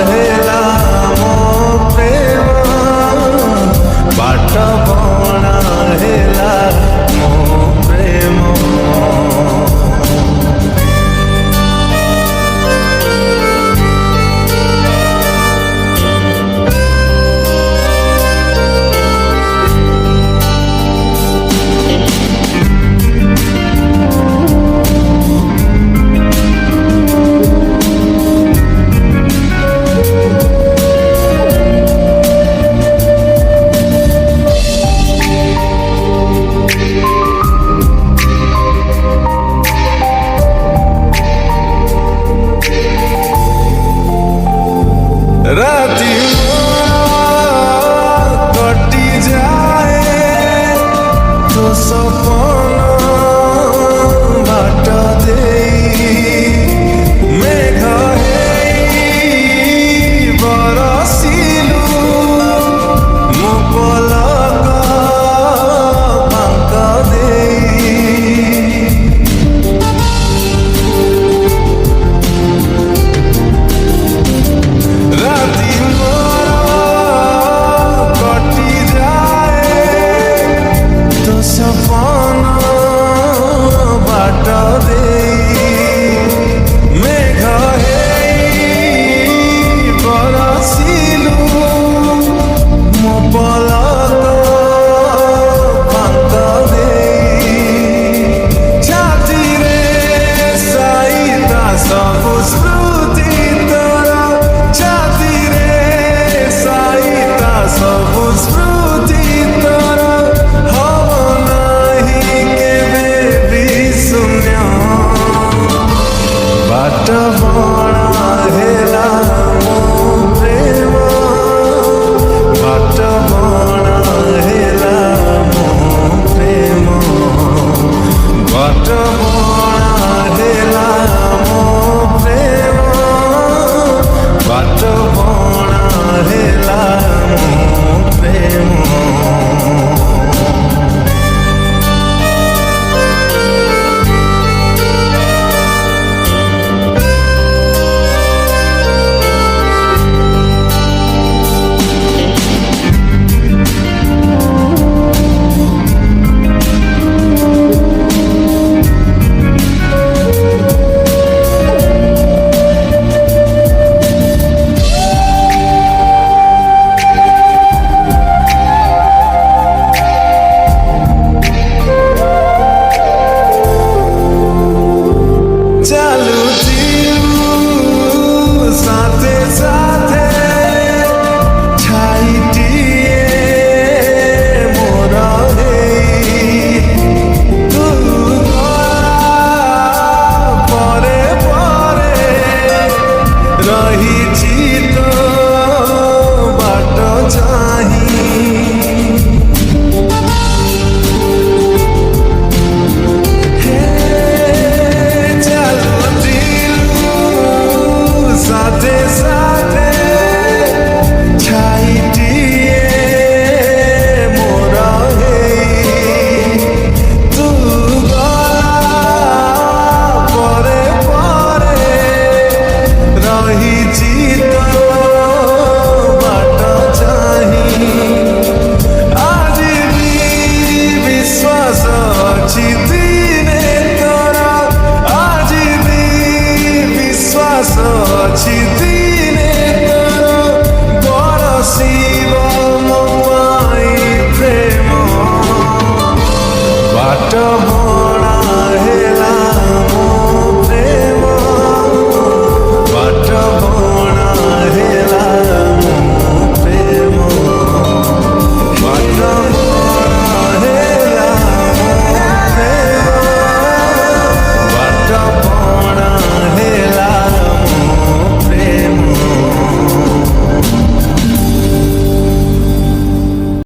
ହେଲା ମୋ ପ୍ରେମ ବାଟ ବଣା ହେଲା ମୋ ପ୍ରେମ। राती कटी जाए तो सपन बाट दे मेघ बरसिलु मो पलक बांक दे। राती कटी जाए तो सपन बाट दे मेघ बरसिलु मो पलक बांक दे। छाती रे साईता सबु स्मृति तोरा छाती रे साईता सबु स्मृति तोरा हव नहीं केबे भी शून्य बाट बणा हेला मो प्रेम बाट बणा हेला मो प्रेम बाट बणा हेला मो प्रेम बाट बणा हेला मो प्रेम। साथे साथे छाईटिए मोर तू परे परे रही तो बाट जा